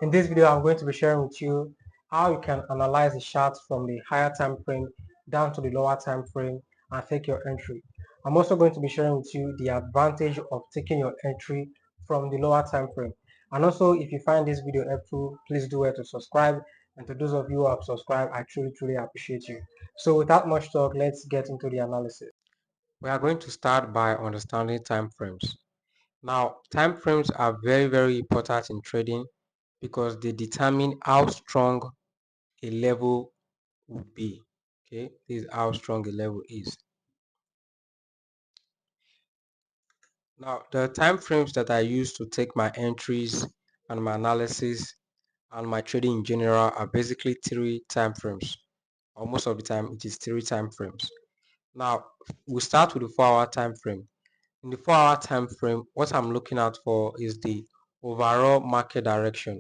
In this video, I'm going to be sharing with you how you can analyze the chart from the higher time frame down to the lower time frame and take your entry. I'm also going to be sharing with you the advantage of taking your entry from the lower time frame. And also, if you find this video helpful, please do it to subscribe. And to those of you who have subscribed, I truly appreciate you. So without much talk, let's get into the analysis. We are going to start by understanding time frames. Now, time frames are very important in trading because they determine how strong a level would be. Okay, this is how strong a level is. Now, the time frames that I use to take my entries and my analysis and my trading in general are basically three time frames. Or most of the time, it is three time frames. Now, we start with the 4-hour time frame. In the 4-hour time frame, what I'm looking out for is the overall market direction.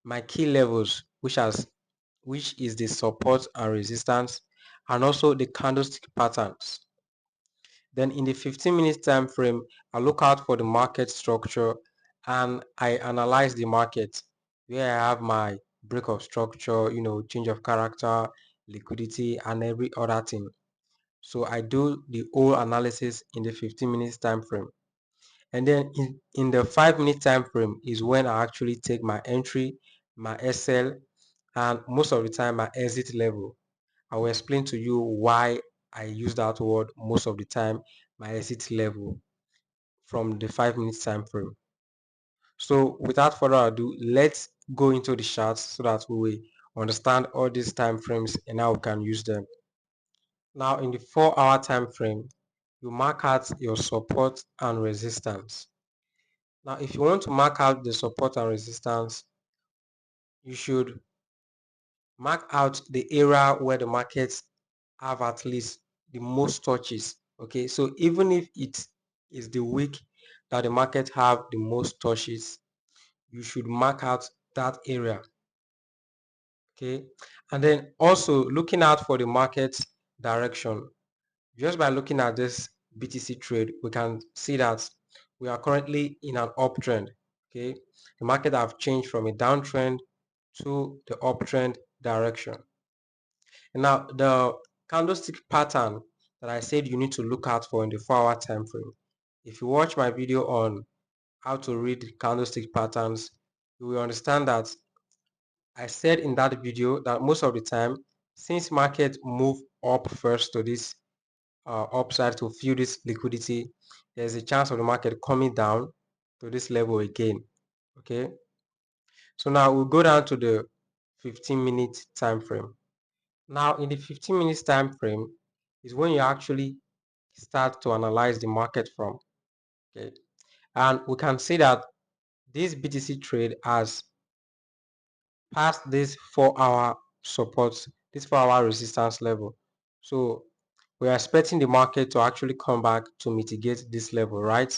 My key levels, which is the support and resistance, and also the candlestick patterns. Then in the 15 minutes time frame, I look out for the market structure and I analyze the market where I have my break of structure, change of character, liquidity, and every other thing. So I do the whole analysis in the 15 minutes time frame. And then in the 5-minute time frame is when I actually take my entry, my SL, and most of the time my exit level. I will explain to you why I use that word most of the time, my exit level from the 5-minute time frame. So without further ado, let's go into the charts so that we will understand all these time frames and how we can use them. Now in the 4-hour time frame, you mark out your support and resistance. Now if you want to mark out the support and resistance, you should mark out the area where the markets have at least the most touches. Okay, so even if it is the week that the market have the most touches, you should mark out that area. Okay, and then also looking out for the market direction. Just by looking at this BTC trade, we can see that we are currently in an uptrend. Okay, the market have changed from a downtrend to the uptrend direction. Now, the candlestick pattern that I said you need to look out for in the 4-hour time frame. If you watch my video on how to read candlestick patterns, you will understand that I said in that video that most of the time, since market move up first to this upside to fill this liquidity, there's a chance of the market coming down to this level again. Okay, so now we'll go down to the 15-minute time frame. Now in the 15 minutes time frame is when you actually start to analyze the market from. Okay, and we can see that this BTC trade has passed this 4-hour support, this 4-hour resistance level. So we are expecting the market to actually come back to mitigate this level, right?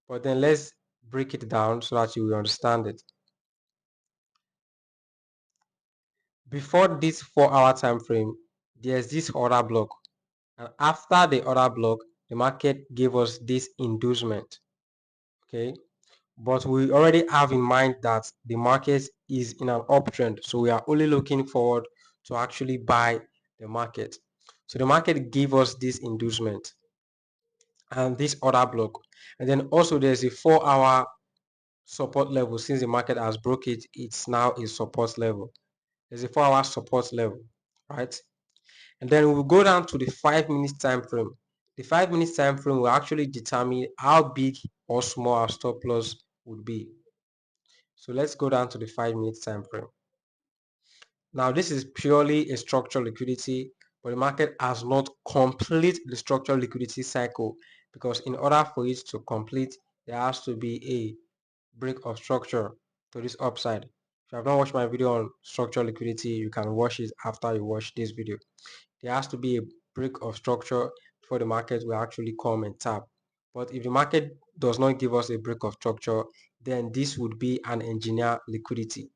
But then let's break it down so that you will understand it. Before this 4-hour time frame, there's this order block. And after the order block, the market gave us this inducement. Okay, but we already have in mind that the market is in an uptrend, so we are only looking forward to actually buy the market. So the market gave us this inducement and this order block, and then also there's a 4-hour support level. Since the market has broke it, it's now a support level. There's a 4-hour support level, right? And then we'll go down to the 5-minute time frame. The 5-minute time frame will actually determine how big or small our stop loss would be. So let's go down to the 5-minute time frame. Now this is purely a structural liquidity, but the market has not complete the structural liquidity cycle, because in order for it to complete, there has to be a break of structure to this upside. If you have not watched my video on structural liquidity, you can watch it after you watch this video. There has to be a break of structure before the market will actually come and tap. But if the market does not give us a break of structure, then this would be an engineer liquidity.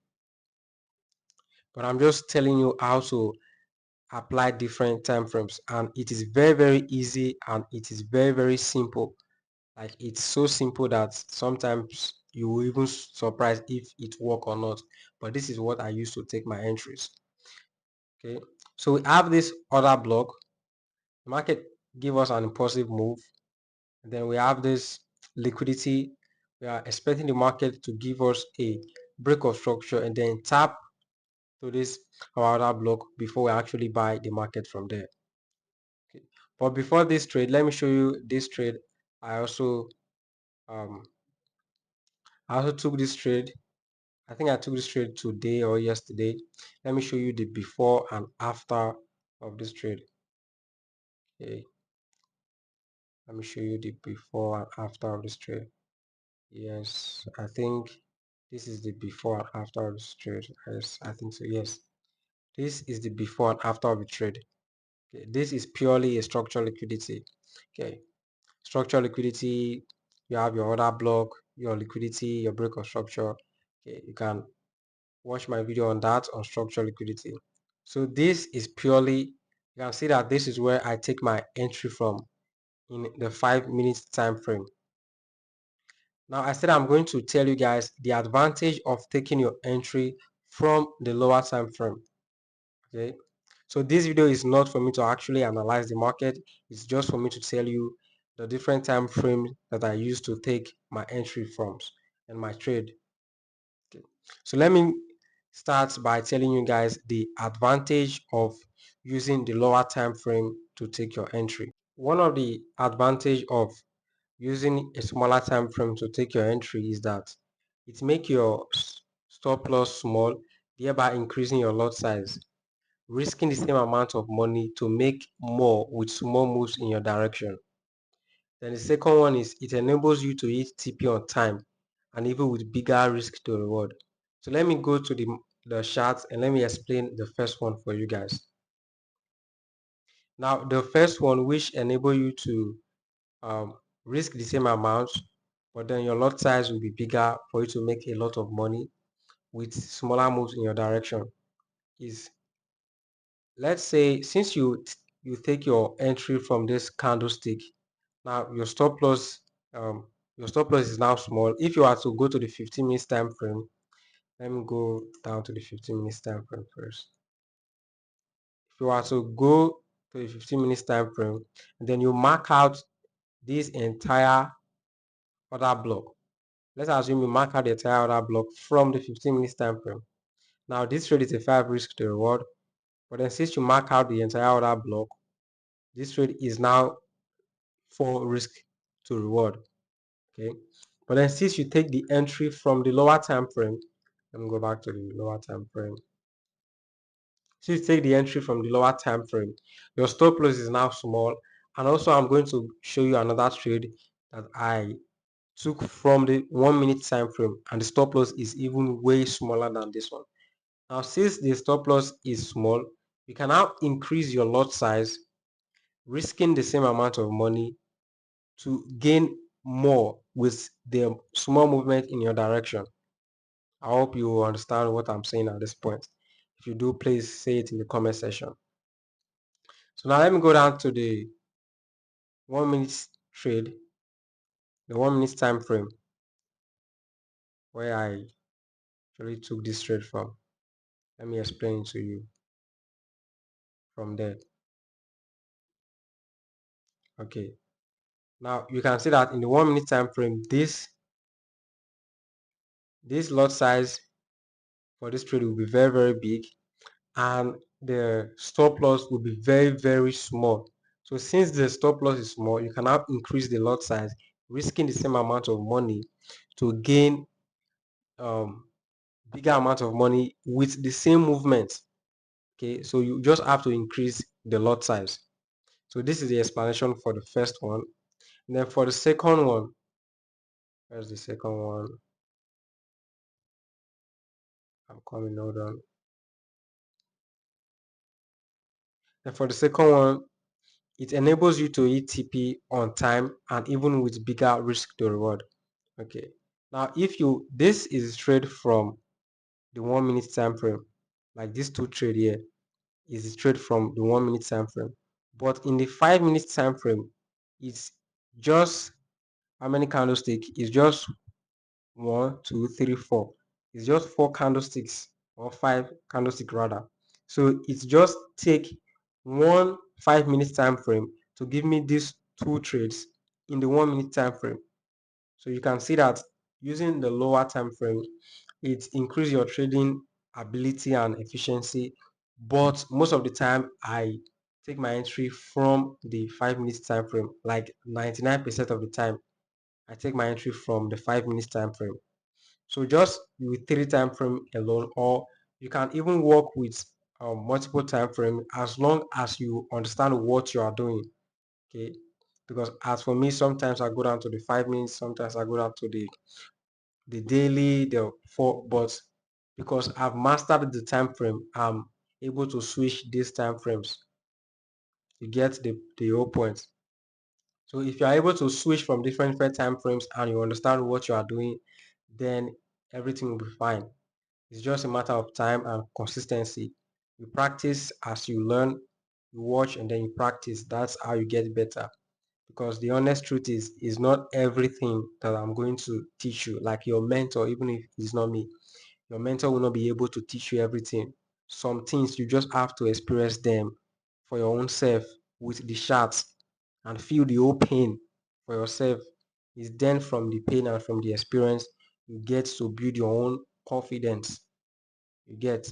But I'm just telling you how to apply different time frames, and it is very easy and it is very simple. Like, it's so simple that sometimes you will even surprised if it work or not. But this is what I use to take my entries. Okay, so we have this other block. The market give us an impulsive move. And then we have this liquidity. We are expecting the market to give us a break of structure and then tap to this our other block before we actually buy the market from there. Okay. But before this trade, let me show you this trade. I also um took this trade. I think I took this trade today or yesterday. Let me show you the before and after of this trade. Okay, let me show you the before and after of this trade. Yes, I think this is the before and after of this trade. Yes, I think so. Yes, this is the before and after of the trade. Okay, this is purely a structural liquidity. Okay, structural liquidity. You have your order block, your liquidity, your break of structure. Okay, you can watch my video on that on structural liquidity. So this is purely, you can see that this is where I take my entry from in the 5 minutes time frame. Now I said I'm going to tell you guys the advantage of taking your entry from the lower time frame. Okay, so this video is not for me to actually analyze the market. It's just for me to tell you the different time frames that I use to take my entry from and my trade. Okay. So let me start by telling you guys the advantage of using the lower time frame to take your entry. One of the advantage of using a smaller time frame to take your entry is that it makes your stop loss small, thereby increasing your lot size, risking the same amount of money to make more with small moves in your direction. Then the second one is it enables you to hit TP on time and even with bigger risk to reward. So let me go to the charts and let me explain the first one for you guys. Now the first one, which enable you to risk the same amount, but then your lot size will be bigger for you to make a lot of money with smaller moves in your direction, is, let's say, since you take your entry from this candlestick. Now um, your stop loss is now small. If you are to go to the 15 minutes time frame, let me go down to the 15 minutes time frame first. If you are to go to the 15 minutes time frame, and then you mark out this entire order block. Let's assume you mark out the entire order block from the 15 minutes time frame. Now this trade is a 5 risk to reward, but then since you mark out the entire order block, this trade is now 4 risk to reward. Okay, but then since you take the entry from the lower time frame, let me go back to the lower time frame. Since you take the entry from the lower time frame, your stop loss is now small. And also I'm going to show you another trade that I took from the 1 minute time frame, and the stop loss is even way smaller than this one. Now since the stop loss is small, you can now increase your lot size, risking the same amount of money to gain more with the small movement in your direction. I hope you understand what I'm saying at this point. If you do, please say it in the comment section. So now let me go down to the 1 minute trade, the 1 minute time frame where I actually took this trade from. Let me explain to you from there. Okay. Now you can see that in the 1 minute time frame, this lot size for this trade will be very, very big, and the stop loss will be very, very small. So since the stop loss is small, you can now increase the lot size, risking the same amount of money to gain bigger amount of money with the same movement. Okay, so you just have to increase the lot size. So this is the explanation for the first one. And then for the second one, where's the second one? I'm coming, hold on. And for the second one, it enables you to hit TP on time and even with bigger risk to reward. Okay. Now, if you, this is trade from the 1 minute time frame, like this two trade here is a trade from the 1 minute time frame. But in the 5 minute time frame, it's just how many candlestick? It's just One, two, three, four. It's just four candlesticks or five candlestick rather. So it's just take one 5 minute time frame to give me these two trades in the 1 minute time frame. So you can see that using the lower time frame, it increase your trading ability and efficiency. But most of the time, I take my entry from the 5 minutes time frame. Like 99% of the time, I take my entry from the 5 minutes time frame. So just with three time frame alone, or you can even work with multiple time frame as long as you understand what you are doing. Okay, because as for me, sometimes I go down to the 5 minutes, sometimes I go down to the daily, the four, but because I've mastered the time frame, I'm able to switch these time frames. You get the whole point. So if you are able to switch from different time frames and you understand what you are doing, then everything will be fine. It's just a matter of time and consistency. You practice as you learn, you watch and then you practice. That's how you get better. Because the honest truth is not everything that I'm going to teach you. Like your mentor, even if it's not me, your mentor will not be able to teach you everything. Some things you just have to experience them for your own self with the charts and feel the whole pain for yourself. It's then from the pain and from the experience you get to build your own confidence. You get.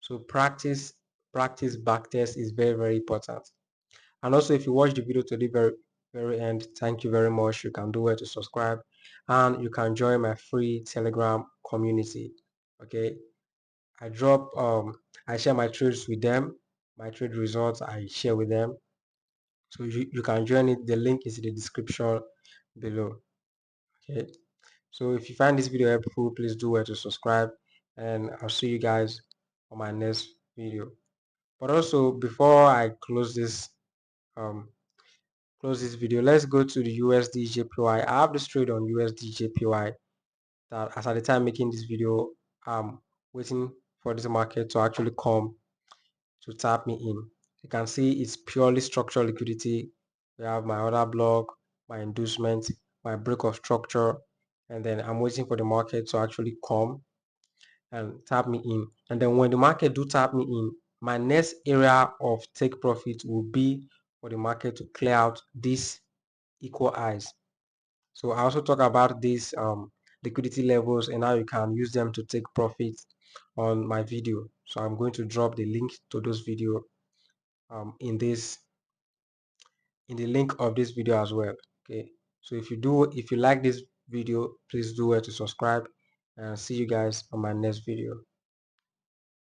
So practice back test is very important. And also, if you watch the video to the very end, thank you very much. You can do it to subscribe and you can join my free Telegram community. Okay, I drop I share my trades with them, my trade results I share with them. So you can join it. The link is in the description below. Okay, so if you find this video helpful, please do it to subscribe and I'll see you guys on my next video. But also before I um close this video, let's go to the USD JPY. I have this trade on USD JPY that as at the time making this video, I'm waiting for this market to actually come to tap me in. You can see it's purely structural liquidity. We have my order block, my inducement, my break of structure, and then I'm waiting for the market to actually come and tap me in. And then when the market do tap me in, my next area of take profit will be for the market to clear out these equal highs. So I also talk about these liquidity levels and how you can use them to take profit on my video. So I'm going to drop the link to those video in the link of this video as well. Okay, so if you like this video, please do it to subscribe and see you guys on my next video.